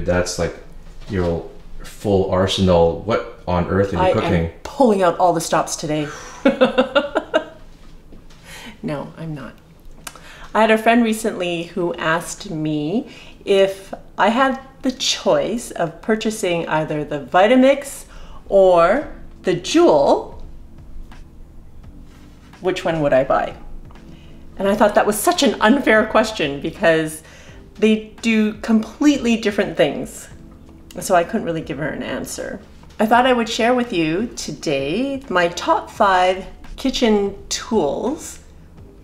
dude, that's like your full arsenal. What on earth are you cooking? I am pulling out all the stops today. No, I'm not. I had a friend recently who asked me if I had the choice of purchasing either the Vitamix or the Joule, which one would I buy? And I thought that was such an unfair question because they do completely different things. So I couldn't really give her an answer. I thought I would share with you today my top 5 kitchen tools.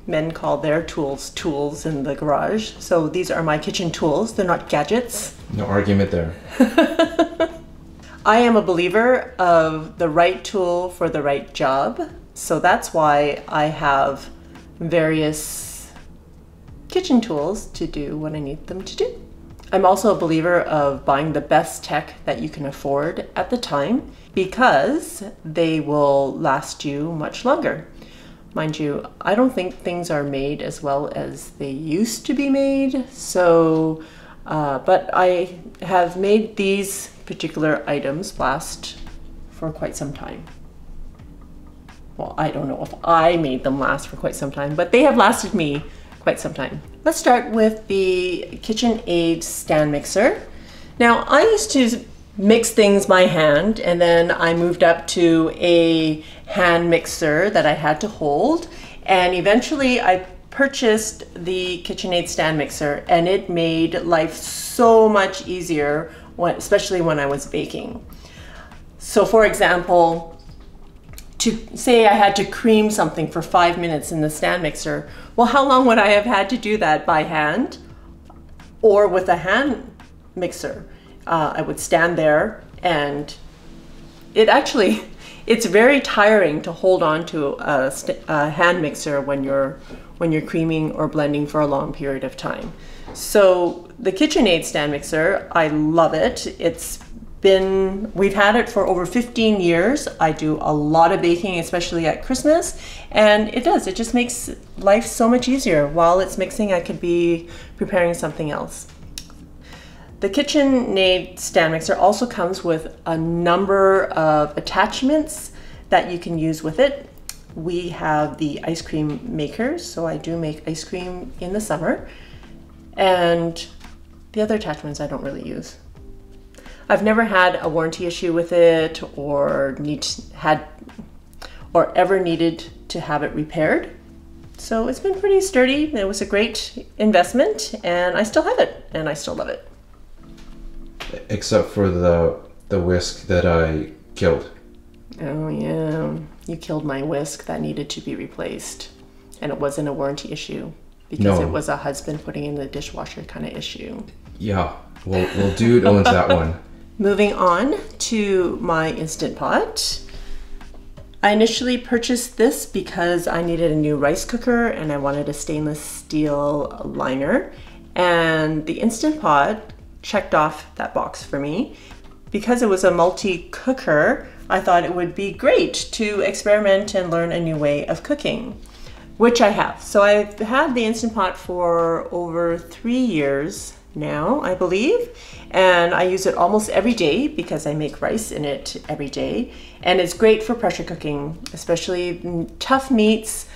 Men call their tools tools in the garage. So these are my kitchen tools. They're not gadgets. No argument there. I am a believer of the right tool for the right job. So that's why I have various kitchen tools to do what I need them to do. I'm also a believer of buying the best tech that you can afford at the time because they will last you much longer. Mind you, I don't think things are made as well as they used to be made. So, but I have made these particular items last for quite some time. Well, I don't know if I made them last for quite some time, but they have lasted me quite some time. Let's start with the KitchenAid stand mixer. Now, I used to mix things by hand, and then I moved up to a hand mixer that I had to hold, and eventually I purchased the KitchenAid stand mixer, and it made life so much easier, especially when I was baking. So for example, to say I had to cream something for 5 minutes in the stand mixer, well, how long would I have had to do that by hand or with a hand mixer? I would stand there, and it's very tiring to hold on to a hand mixer when you're creaming or blending for a long period of time. So the KitchenAid stand mixer, I love it. We've had it for over 15 years. I do a lot of baking, especially at Christmas, and it just makes life so much easier. While it's mixing, I could be preparing something else. The KitchenAid stand mixer also comes with a number of attachments that you can use with it. We have the ice cream makers, so I do make ice cream in the summer, and the other attachments I don't really use. I've never had a warranty issue with it or ever needed to have it repaired. So it's been pretty sturdy. It was a great investment, and I still have it, and I still love it. Except for the whisk that I killed. Oh yeah, you killed my whisk that needed to be replaced. And it wasn't a warranty issue because it was a husband putting in the dishwasher kind of issue. Yeah, well dude owns that one. Moving on to my Instant Pot. I initially purchased this because I needed a new rice cooker and I wanted a stainless steel liner. And the Instant Pot checked off that box for me. Because it was a multi-cooker, I thought it would be great to experiment and learn a new way of cooking, which I have. So I've had the Instant Pot for over 3 years now, I believe, and I use it almost every day because I make rice in it every day, and it's great for pressure cooking, especially tough meats,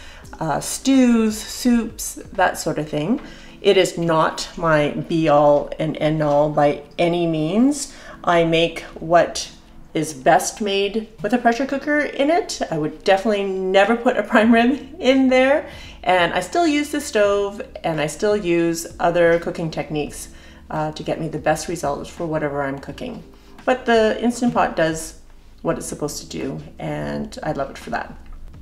stews, soups, that sort of thing. It is not my be-all and end-all by any means. I make what is best made with a pressure cooker in it. I would definitely never put a prime rib in there. And I still use the stove, and I still use other cooking techniques to get me the best results for whatever I'm cooking. But the Instant Pot does what it's supposed to do, and I love it for that.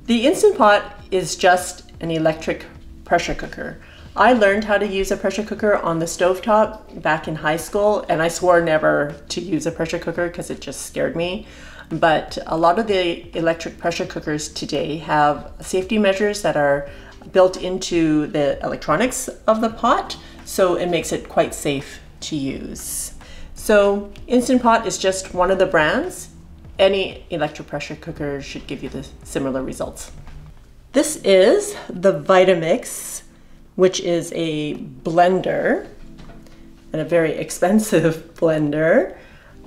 The Instant Pot is just an electric pressure cooker. I learned how to use a pressure cooker on the stovetop back in high school, and I swore never to use a pressure cooker because it just scared me. But a lot of the electric pressure cookers today have safety measures that are built into the electronics of the pot, so it makes it quite safe to use. So Instant Pot is just one of the brands. Any electric pressure cooker should give you the similar results. This is the Vitamix, which is a blender. and a very expensive blender.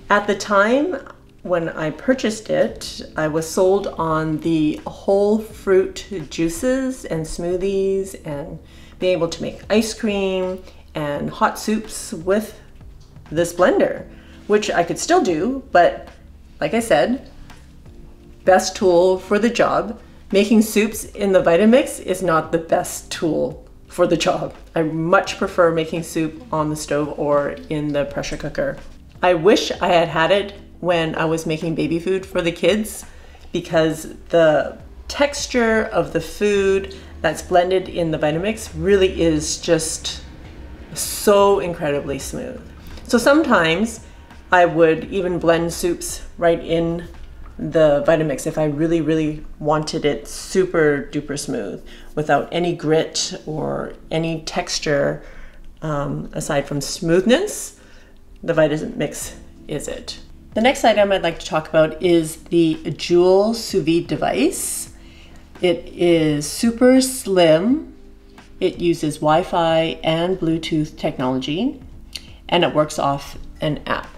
At the time when I purchased it, I was sold on the whole fruit juices and smoothies and being able to make ice cream and hot soups with this blender, which I could still do, but like I said, best tool for the job. Making soups in the Vitamix is not the best tool for the job. I much prefer making soup on the stove or in the pressure cooker. I wish I had had it when I was making baby food for the kids, because the texture of the food that's blended in the Vitamix really is just so incredibly smooth. So sometimes I would even blend soups right in the Vitamix if I really wanted it super duper smooth without any grit or any texture. Aside from smoothness, the Vitamix is it. The next item I'd like to talk about is the Joule Sous-Vide device. It is super slim. It uses Wi-Fi and Bluetooth technology, and it works off an app.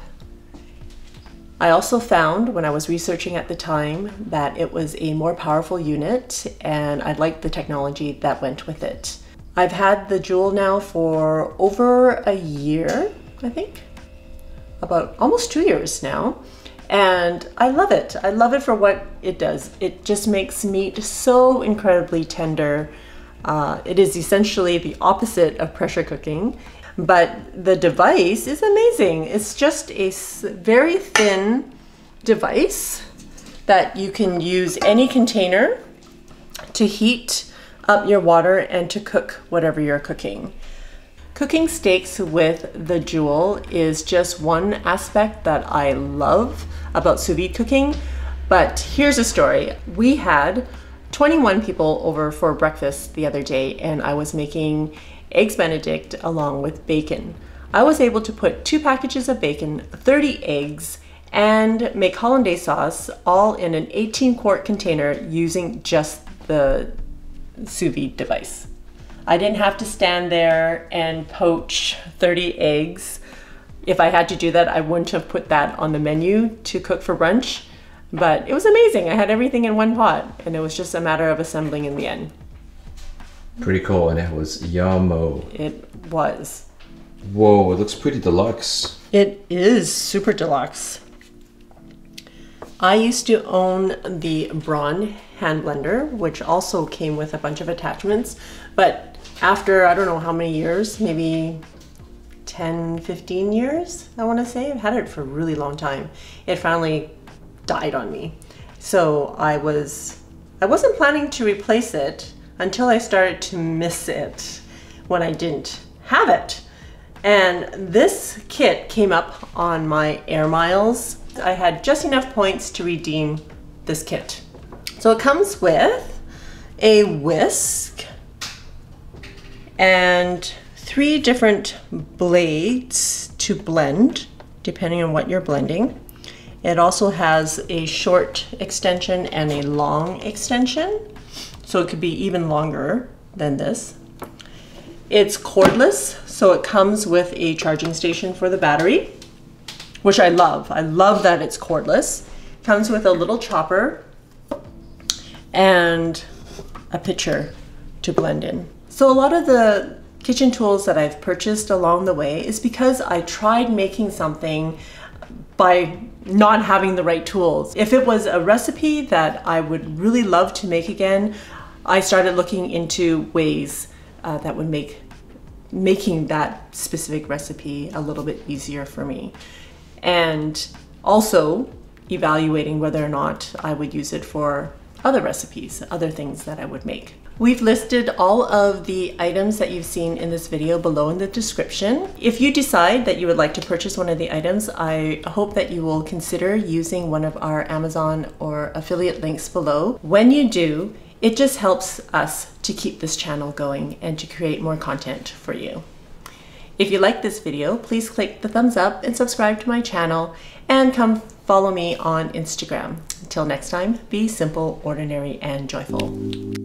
I also found when I was researching at the time that it was a more powerful unit, and I liked the technology that went with it. I've had the Joule now for over a year, I think. About almost 2 years now, and I love it. I love it for what it does. It just makes meat so incredibly tender. It is essentially the opposite of pressure cooking, but the device is amazing. It's just a very thin device that you can use any container to heat up your water and to cook whatever you're cooking. Cooking steaks with the Joule is just one aspect that I love about sous vide cooking, but here's a story. We had 21 people over for breakfast the other day, and I was making eggs Benedict along with bacon. I was able to put 2 packages of bacon, 30 eggs, and make hollandaise sauce all in an 18-quart container using just the sous vide device. I didn't have to stand there and poach 30 eggs. If I had to do that, I wouldn't have put that on the menu to cook for brunch, but it was amazing. I had everything in one pot, and it was just a matter of assembling in the end. Pretty cool, and it was yummo. It was. Whoa, it looks pretty deluxe. It is super deluxe. I used to own the Braun hand blender, which also came with a bunch of attachments, but after I don't know how many years, maybe 10, 15 years, I want to say. I've had it for a really long time. It finally died on me. So I wasn't planning to replace it until I started to miss it when I didn't have it. And this kit came up on my air miles. I had just enough points to redeem this kit. So it comes with a whisk and 3 different blades to blend, depending on what you're blending. It also has a short extension and a long extension, so it could be even longer than this. It's cordless, so it comes with a charging station for the battery, which I love. I love that it's cordless. It comes with a little chopper and a pitcher to blend in. So a lot of the kitchen tools that I've purchased along the way is because I tried making something by not having the right tools. If it was a recipe that I would really love to make again, I started looking into ways that would make making that specific recipe a little bit easier for me. And also evaluating whether or not I would use it for other recipes, other things that I would make. We've listed all of the items that you've seen in this video below in the description. If you decide that you would like to purchase one of the items, I hope that you will consider using one of our Amazon or affiliate links below. When you do, it just helps us to keep this channel going and to create more content for you. If you like this video, please click the thumbs up and subscribe to my channel, and come follow me on Instagram. Until next time, be simple, ordinary, and joyful.